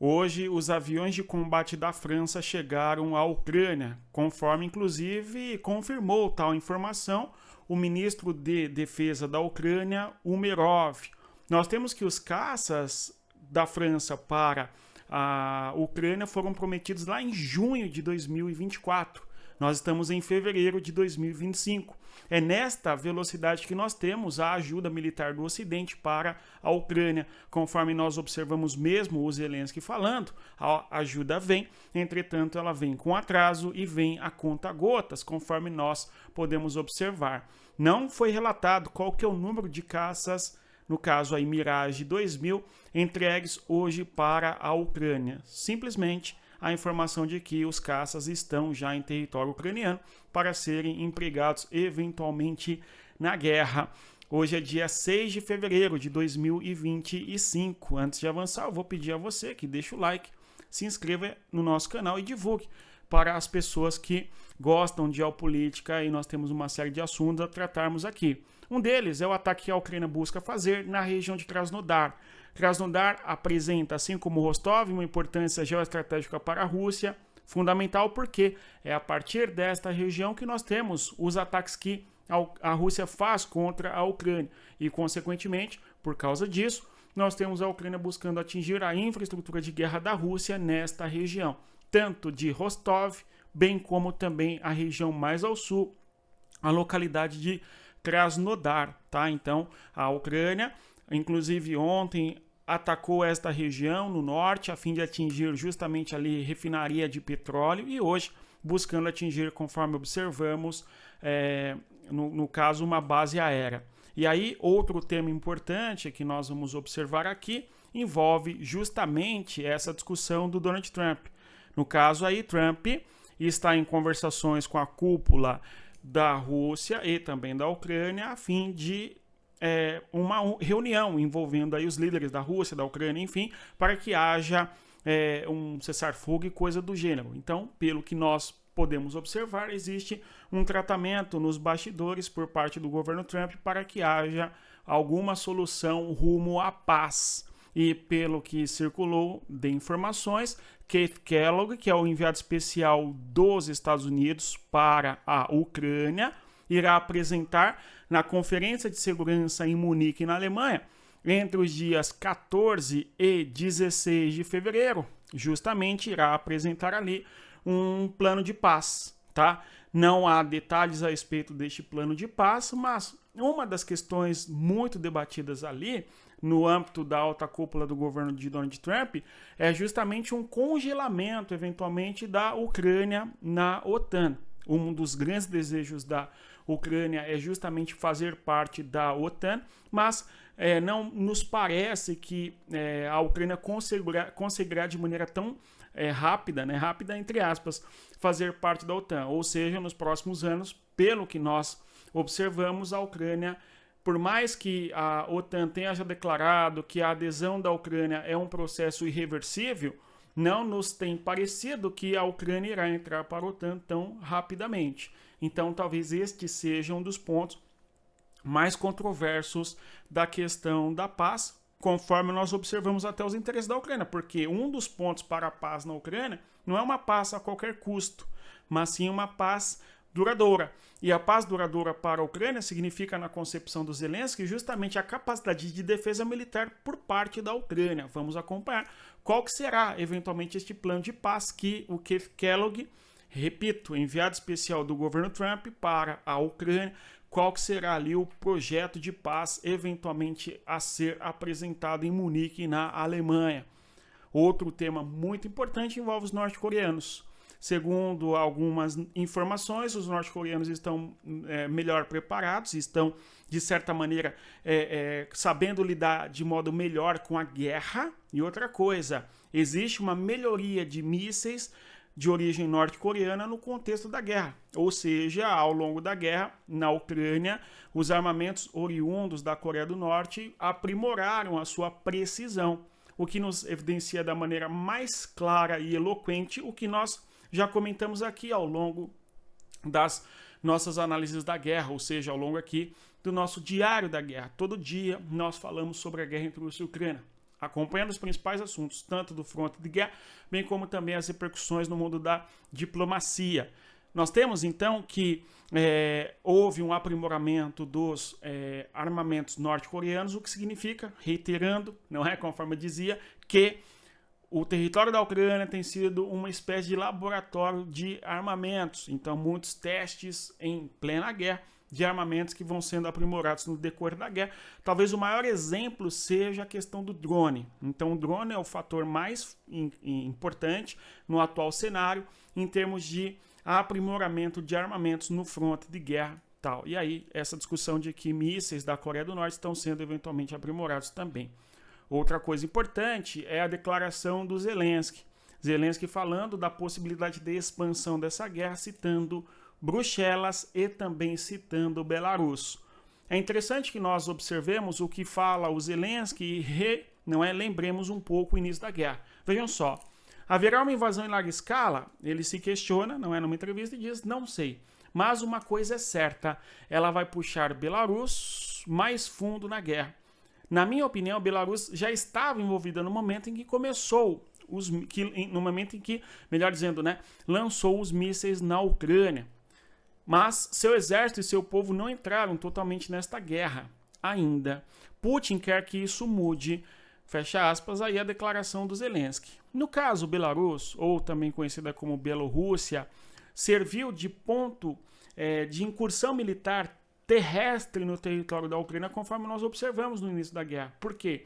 Hoje, os aviões de combate da França chegaram à Ucrânia, conforme inclusive confirmou tal informação o ministro de Defesa da Ucrânia, Umerov. Nós temos que os caças da França para a Ucrânia foram prometidos lá em junho de 2024. Nós estamos em fevereiro de 2025. É nesta velocidade que nós temos a ajuda militar do Ocidente para a Ucrânia. Conforme nós observamos mesmo o Zelensky falando, a ajuda vem, entretanto ela vem com atraso e vem a conta-gotas, conforme nós podemos observar. Não foi relatado qual que é o número de caças, no caso aí Mirage 2000, entregues hoje para a Ucrânia. Simplesmente a informação de que os caças estão já em território ucraniano para serem empregados eventualmente na guerra. Hoje é dia 6 de fevereiro de 2025. Antes de avançar, eu vou pedir a você que deixe o like, se inscreva no nosso canal e divulgue para as pessoas que gostam de geopolítica, e nós temos uma série de assuntos a tratarmos aqui. Um deles é o ataque que a Ucrânia busca fazer na região de Krasnodar. Krasnodar apresenta, assim como Rostov, uma importância geoestratégica para a Rússia, fundamental porque é a partir desta região que nós temos os ataques que a Rússia faz contra a Ucrânia. E, consequentemente, por causa disso, nós temos a Ucrânia buscando atingir a infraestrutura de guerra da Rússia nesta região, tanto de Rostov, bem como também a região mais ao sul, a localidade de Krasnodar, tá? Então, a Ucrânia, inclusive ontem, atacou esta região no norte a fim de atingir justamente ali refinaria de petróleo e hoje buscando atingir, conforme observamos, no caso, uma base aérea. E aí, outro tema importante que nós vamos observar aqui envolve justamente essa discussão do Donald Trump. No caso aí, Trump está em conversações com a cúpula da Rússia e também da Ucrânia a fim de uma reunião envolvendo aí os líderes da Rússia, da Ucrânia, enfim, para que haja um cessar-fogo e coisa do gênero. Então, pelo que nós podemos observar, existe um tratamento nos bastidores por parte do governo Trump para que haja alguma solução rumo à paz. E pelo que circulou de informações, Keith Kellogg, que é o enviado especial dos Estados Unidos para a Ucrânia, irá apresentar na Conferência de Segurança em Munique, na Alemanha, entre os dias 14 e 16 de fevereiro, justamente irá apresentar ali um plano de paz, tá? Não há detalhes a respeito deste plano de paz, mas uma das questões muito debatidas ali, no âmbito da alta cúpula do governo de Donald Trump, é justamente um congelamento, eventualmente, da Ucrânia na OTAN. Um dos grandes desejos da Ucrânia é justamente fazer parte da OTAN, mas não nos parece que a Ucrânia conseguirá de maneira tão rápida, né, rápida entre aspas, fazer parte da OTAN. Ou seja, nos próximos anos, pelo que nós observamos, a Ucrânia, por mais que a OTAN tenha já declarado que a adesão da Ucrânia é um processo irreversível, não nos tem parecido que a Ucrânia irá entrar para a OTAN tão rapidamente. Então, talvez este seja um dos pontos mais controversos da questão da paz, conforme nós observamos até os interesses da Ucrânia, porque um dos pontos para a paz na Ucrânia não é uma paz a qualquer custo, mas sim uma paz duradoura. E a paz duradoura para a Ucrânia significa, na concepção do Zelensky, justamente a capacidade de defesa militar por parte da Ucrânia. Vamos acompanhar qual que será, eventualmente, este plano de paz que o Keith Kellogg, repito, enviado especial do governo Trump para a Ucrânia, qual que será ali o projeto de paz eventualmente a ser apresentado em Munique, na Alemanha. Outro tema muito importante envolve os norte-coreanos. Segundo algumas informações, os norte-coreanos estão melhor preparados, estão, de certa maneira, sabendo lidar de modo melhor com a guerra. E outra coisa, existe uma melhoria de mísseis de origem norte-coreana no contexto da guerra. Ou seja, ao longo da guerra, na Ucrânia, os armamentos oriundos da Coreia do Norte aprimoraram a sua precisão, o que nos evidencia da maneira mais clara e eloquente o que nós já comentamos aqui ao longo das nossas análises da guerra, ou seja, ao longo aqui do nosso diário da guerra. Todo dia nós falamos sobre a guerra entre Rússia e Ucrânia. acompanhando os principais assuntos, tanto do fronte de guerra, bem como também as repercussões no mundo da diplomacia. Nós temos, então, que houve um aprimoramento dos armamentos norte-coreanos, o que significa, reiterando, não é, conforme eu dizia, que o território da Ucrânia tem sido uma espécie de laboratório de armamentos. Então, muitos testes em plena guerra de armamentos que vão sendo aprimorados no decorrer da guerra. Talvez o maior exemplo seja a questão do drone. Então, o drone é o fator mais importante no atual cenário em termos de aprimoramento de armamentos no fronte de guerra. Tal. E aí, essa discussão de que mísseis da Coreia do Norte estão sendo eventualmente aprimorados também. Outra coisa importante é a declaração do Zelensky. Zelensky falando da possibilidade de expansão dessa guerra, citando Bruxelas e também citando Belarus. É interessante que nós observemos o que fala o Zelensky e lembremos um pouco o início da guerra. Vejam só, haverá uma invasão em larga escala? Ele se questiona, numa entrevista e diz, não sei. Mas uma coisa é certa, ela vai puxar Belarus mais fundo na guerra. Na minha opinião, Belarus já estava envolvida no momento em que começou, no momento em que, melhor dizendo, lançou os mísseis na Ucrânia. Mas seu exército e seu povo não entraram totalmente nesta guerra ainda. Putin quer que isso mude, fecha aspas, aí a declaração do Zelensky. No caso, Belarus, ou também conhecida como Bielorrússia, serviu de ponto de incursão militar terrestre no território da Ucrânia, conforme nós observamos no início da guerra. Por quê?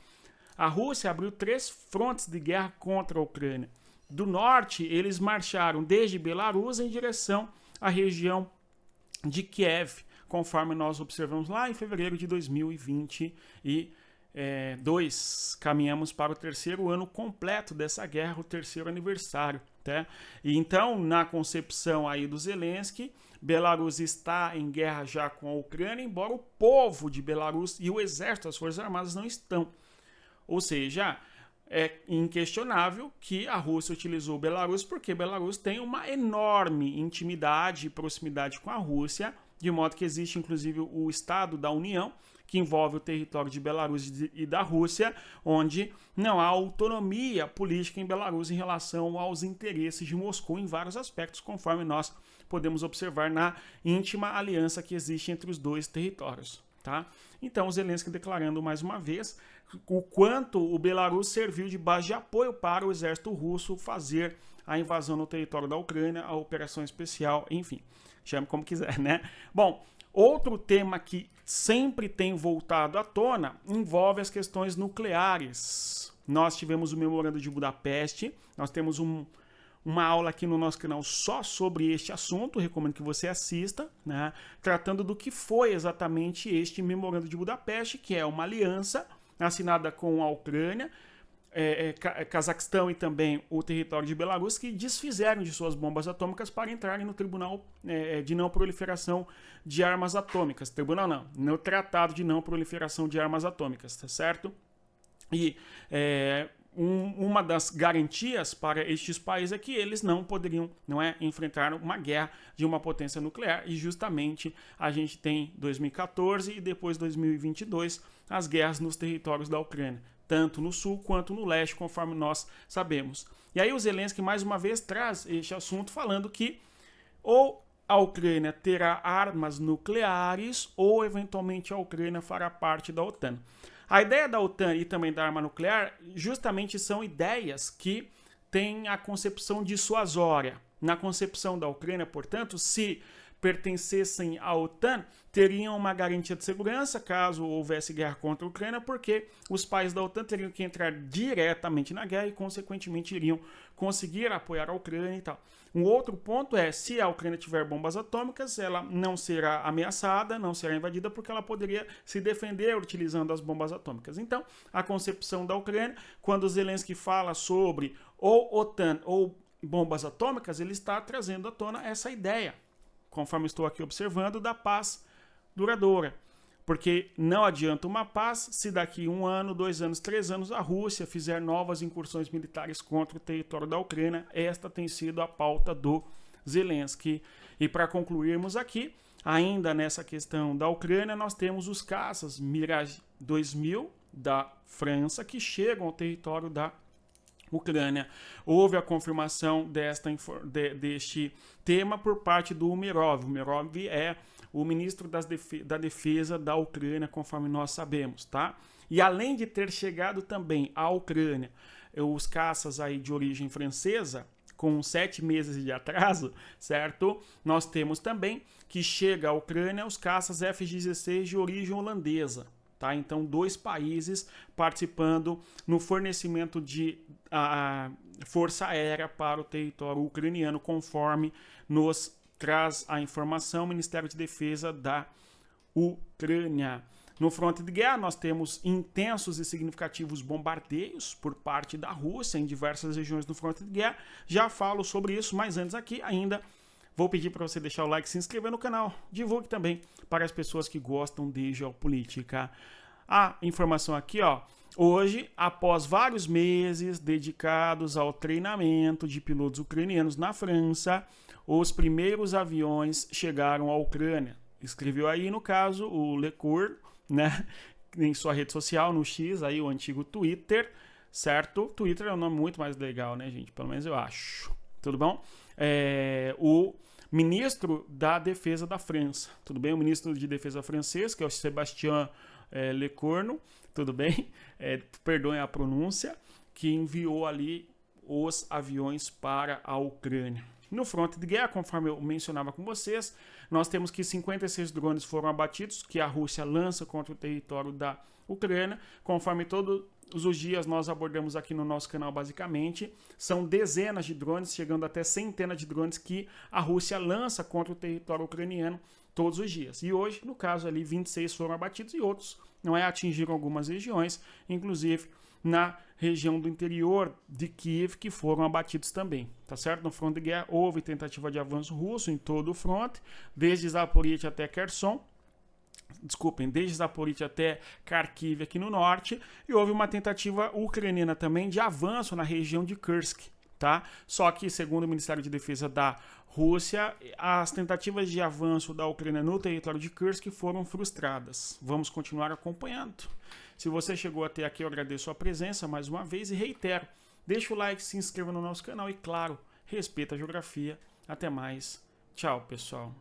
A Rússia abriu 3 frontes de guerra contra a Ucrânia. Do norte, eles marcharam desde Belarus em direção à região de Kiev, conforme nós observamos lá em fevereiro de 2022. Caminhamos para o 3º ano completo dessa guerra, o 3º aniversário. Tá? E então, na concepção aí do Zelensky, Belarus está em guerra já com a Ucrânia, embora o povo de Belarus e o exército, as forças armadas não estão. Ou seja, é inquestionável que a Rússia utilizou Belarus porque Belarus tem uma enorme intimidade e proximidade com a Rússia, de modo que existe inclusive o Estado da União, que envolve o território de Belarus e da Rússia, onde não há autonomia política em Belarus em relação aos interesses de Moscou em vários aspectos, conforme nós podemos observar na íntima aliança que existe entre os dois territórios. Tá? Então, o Zelensky declarando mais uma vez o quanto o Belarus serviu de base de apoio para o exército russo fazer a invasão no território da Ucrânia, a operação especial, enfim, chame como quiser, né? Bom, outro tema que sempre tem voltado à tona envolve as questões nucleares. Nós tivemos o Memorando de Budapeste, nós temos uma aula aqui no nosso canal só sobre este assunto, recomendo que você assista, né? Tratando do que foi exatamente este Memorando de Budapeste, que é uma aliança assinada com a Ucrânia, Cazaquistão e também o território de Belarus, que desfizeram de suas bombas atômicas para entrarem no Tribunal de Não Proliferação de Armas Atômicas. Tribunal não, no Tratado de Não Proliferação de Armas Atômicas, tá certo? E uma das garantias para estes países é que eles não poderiam, enfrentar uma guerra de uma potência nuclear, e justamente a gente tem 2014 e depois 2022 as guerras nos territórios da Ucrânia, tanto no sul quanto no leste, conforme nós sabemos. E aí o Zelensky mais uma vez traz este assunto falando que ou a Ucrânia terá armas nucleares ou eventualmente a Ucrânia fará parte da OTAN. A ideia da OTAN e também da arma nuclear justamente são ideias que têm a concepção dissuasória. Na concepção da Ucrânia, portanto, se pertencessem à OTAN, teriam uma garantia de segurança caso houvesse guerra contra a Ucrânia, porque os países da OTAN teriam que entrar diretamente na guerra e, consequentemente, iriam conseguir apoiar a Ucrânia e tal. Um outro ponto é, se a Ucrânia tiver bombas atômicas, ela não será ameaçada, não será invadida, porque ela poderia se defender utilizando as bombas atômicas. Então, a concepção da Ucrânia, quando Zelensky fala sobre ou OTAN ou bombas atômicas, ele está trazendo à tona essa ideia, conforme estou aqui observando, da paz duradoura. Porque não adianta uma paz se daqui 1 ano, 2 anos, 3 anos a Rússia fizer novas incursões militares contra o território da Ucrânia. Esta tem sido a pauta do Zelensky. E para concluirmos aqui, ainda nessa questão da Ucrânia, nós temos os caças Mirage 2000 da França que chegam ao território da Ucrânia. Houve a confirmação deste tema por parte do Umerov. Umerov é o ministro da Defesa da Ucrânia, conforme nós sabemos, tá? E além de ter chegado também à Ucrânia os caças aí de origem francesa, com 7 meses de atraso, certo? Nós temos também que chega à Ucrânia os caças F-16 de origem holandesa, tá? Então, 2 países participando no fornecimento de força aérea para o território ucraniano, conforme nos traz a informação o Ministério de Defesa da Ucrânia. No fronte de guerra, nós temos intensos e significativos bombardeios por parte da Rússia em diversas regiões do fronte de guerra. Já falo sobre isso, mas antes aqui ainda vou pedir para você deixar o like, se inscrever no canal. Divulgue também para as pessoas que gostam de geopolítica. A informação aqui, ó. Hoje, após vários meses dedicados ao treinamento de pilotos ucranianos na França, os primeiros aviões chegaram à Ucrânia. Escreveu aí, no caso, o Lecour, né, em sua rede social, no X, aí o antigo Twitter, certo? Twitter é um nome muito mais legal, né, gente? Pelo menos eu acho. Tudo bom? O ministro da Defesa da França, tudo bem? O ministro de Defesa francês, que é o Sébastien Lecornu, tudo bem? Perdoem a pronúncia, que enviou ali os aviões para a Ucrânia. No fronte de guerra, conforme eu mencionava com vocês, nós temos que 56 drones foram abatidos, que a Rússia lança contra o território da Ucrânia. Conforme todos os dias nós abordamos aqui no nosso canal, basicamente, são dezenas de drones, chegando até centenas de drones que a Rússia lança contra o território ucraniano todos os dias. E hoje, no caso ali, 26 foram abatidos e outros atingiram algumas regiões, inclusive na região do interior de Kiev, que foram abatidos também, tá certo? No fronte de guerra houve tentativa de avanço russo em todo o fronte, desde Zaporizhzhia até Kherson, desde Zaporizhzhia até Kharkiv aqui no norte, e houve uma tentativa ucraniana também de avanço na região de Kursk, tá? Só que, segundo o Ministério de Defesa da Rússia, as tentativas de avanço da Ucrânia no território de Kursk foram frustradas. Vamos continuar acompanhando. Se você chegou até aqui, eu agradeço a presença mais uma vez e reitero, deixa o like, se inscreva no nosso canal e, claro, respeita a geografia. Até mais. Tchau, pessoal.